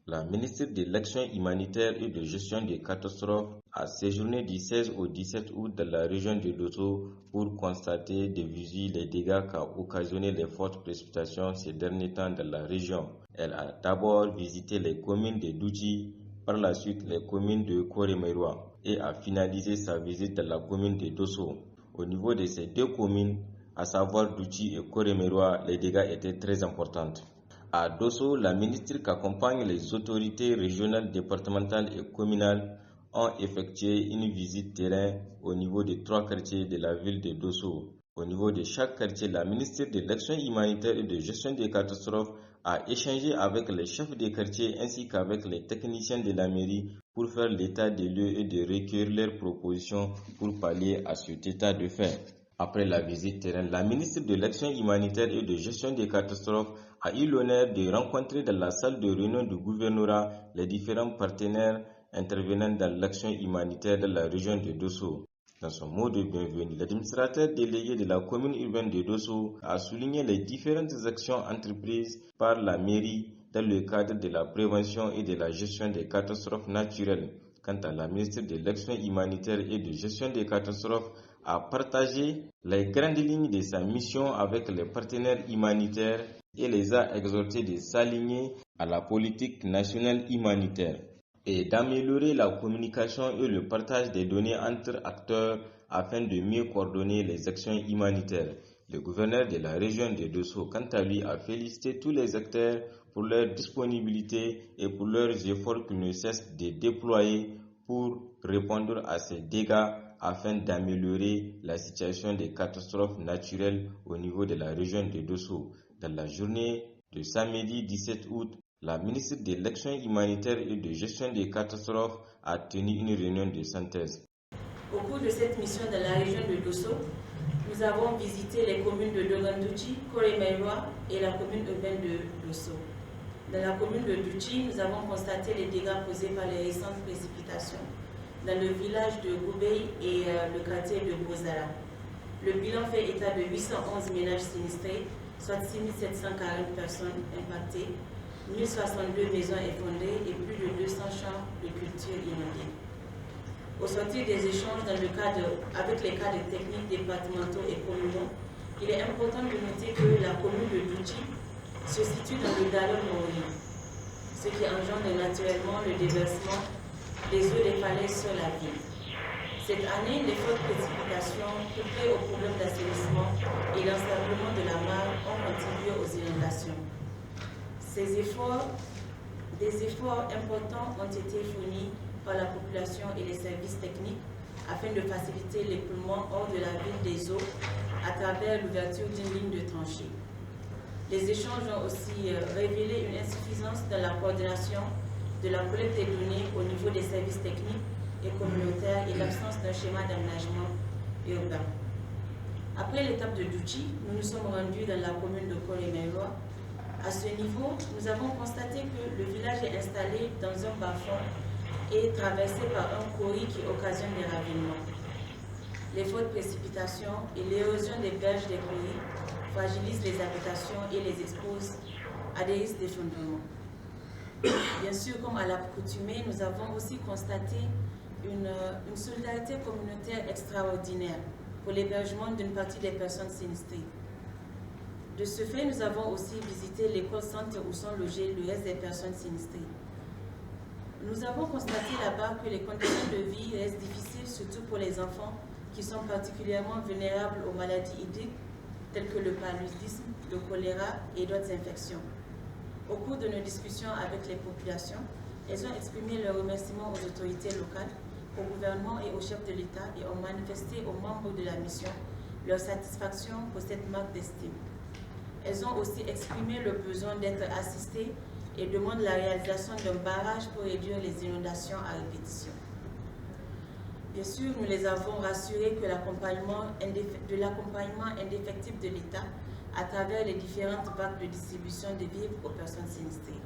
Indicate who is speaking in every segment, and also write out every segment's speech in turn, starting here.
Speaker 1: La ministre de l'Action humanitaire et de gestion des catastrophes a séjourné du 16 au 17 août dans la région de Dosso pour constater de visu les dégâts qu'a occasionné les fortes précipitations ces derniers temps dans la région. Elle a d'abord visité les communes de Douchi, par la suite les communes de Koremeroa et a finalisé sa visite dans la commune de Dosso. Au niveau de ces deux communes, à savoir Douchi et Koremeroa, les dégâts étaient très importants. À Dosso, la ministre qui accompagne les autorités régionales, départementales et communales ont effectué une visite terrain au niveau des 3 quartiers de la ville de Dosso. Au niveau de chaque quartier, la ministre de l'Action humanitaire et de gestion des catastrophes a échangé avec les chefs des quartiers ainsi qu'avec les techniciens de la mairie pour faire l'état des lieux et de recueillir leurs propositions pour pallier à cet état de fait. Après la visite terrain, la ministre de l'Action humanitaire et de gestion des catastrophes a eu l'honneur de rencontrer dans la salle de réunion du gouvernorat les différents partenaires intervenant dans l'action humanitaire de la région de Dosso. Dans son mot de bienvenue, l'administrateur délégué de la commune urbaine de Dosso a souligné les différentes actions entreprises par la mairie dans le cadre de la prévention et de la gestion des catastrophes naturelles. Quant à la ministre de l'Action humanitaire et de gestion des catastrophes, a partagé les grandes lignes de sa mission avec les partenaires humanitaires et les a exhortés de s'aligner à la politique nationale humanitaire et d'améliorer la communication et le partage des données entre acteurs afin de mieux coordonner les actions humanitaires. Le gouverneur de la région de Dosso, quant à lui, a félicité tous les acteurs pour leur disponibilité et pour leurs efforts qu'ils ne cessent de déployer pour répondre à ces dégâts afin d'améliorer la situation des catastrophes naturelles au niveau de la région de Dosso. Dans la journée de samedi 17 août, la ministre de l'Action humanitaire et de gestion des catastrophes a tenu une réunion de synthèse.
Speaker 2: Au cours de cette mission dans la région de Dosso, nous avons visité les communes de Dogandouchi, Koremeroa et la commune urbaine de Dosso. Dans la commune de Douchi, nous avons constaté les dégâts causés par les récentes précipitations dans le village de Goubey et le quartier de Bozara. Le bilan fait état de 811 ménages sinistrés, soit 6740 personnes impactées, 1062 maisons effondrées et plus de 200 champs de culture inondés. Au sortir des échanges avec les cadres techniques départementaux et communaux, il est important de noter que la commune de Douchi se situe dans le Dalon Mori, ce qui engendre naturellement le déversement des eaux des falaises sur la ville. Cette année, les fortes précipitations, couplées au problème d'assainissement et l'ensablement de la mare, ont contribué aux inondations. Des efforts importants ont été fournis par la population et les services techniques afin de faciliter l'écoulement hors de la ville des eaux à travers l'ouverture d'une ligne de tranchée. Les échanges ont aussi révélé une insuffisance dans la coordination de la collecte des données au niveau des services techniques et communautaires et l'absence d'un schéma d'aménagement urbain. Après l'étape de Douchi, nous nous sommes rendus dans la commune de Koremeroa. À ce niveau, nous avons constaté que le village est installé dans un bas-fond et traversé par un corrie qui occasionne des ravinements. Les fortes précipitations et l'érosion des berges des corries fragilisent les habitations et les exposent à des risques d'effondrement. Bien sûr, comme à l'accoutumée, nous avons aussi constaté une solidarité communautaire extraordinaire pour l'hébergement d'une partie des personnes sinistrées. De ce fait, nous avons aussi visité l'école-centre où sont logées le reste des personnes sinistrées. Nous avons constaté là-bas que les conditions de vie restent difficiles, surtout pour les enfants qui sont particulièrement vulnérables aux maladies hydriques telles que le paludisme, le choléra et d'autres infections. Au cours de nos discussions avec les populations, elles ont exprimé leurs remerciements aux autorités locales, au gouvernement et au chef de l'État et ont manifesté aux membres de la mission leur satisfaction pour cette marque d'estime. Elles ont aussi exprimé le besoin d'être assistées et demandent la réalisation d'un barrage pour réduire les inondations à répétition. Bien sûr, nous les avons rassurés de l'accompagnement indéfectible de l'État à travers les différentes vagues de distribution de vivres aux personnes sinistrées.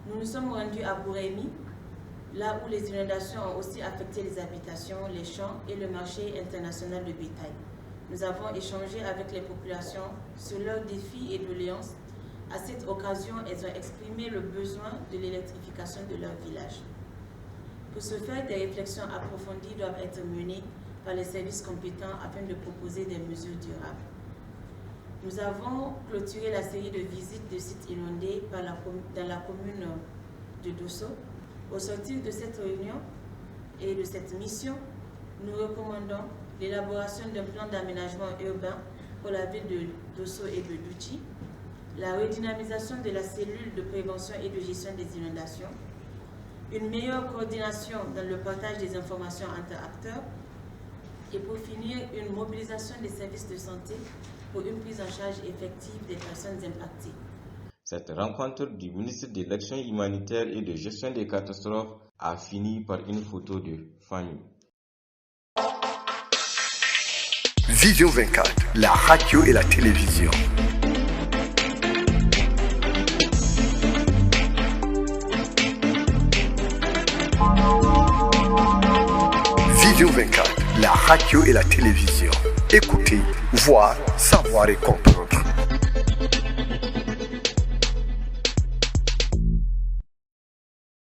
Speaker 2: Nous nous sommes rendus à Bouremi, là où les inondations ont aussi affecté les habitations, les champs et le marché international de bétail. Nous avons échangé avec les populations sur leurs défis et doléances À cette occasion, elles ont exprimé le besoin de l'électrification de leur village. Pour ce faire, des réflexions approfondies doivent être menées par les services compétents afin de proposer des mesures durables. Nous avons clôturé la série de visites de sites inondés dans la commune de Dosso. Au sortir de cette réunion et de cette mission, nous recommandons l'élaboration d'un plan d'aménagement urbain pour la ville de Dosso et de Douchi, la redynamisation de la cellule de prévention et de gestion des inondations, une meilleure coordination dans le partage des informations entre acteurs et pour finir, une mobilisation des services de santé pour une prise en charge effective des personnes impactées.
Speaker 1: Cette rencontre du ministre de l'Action humanitaire et de gestion des catastrophes a fini par une photo de famille.
Speaker 3: Vision 24, la radio et la télévision. Vision 24, la radio et la télévision. Écoutez, voir, savoir et comprendre.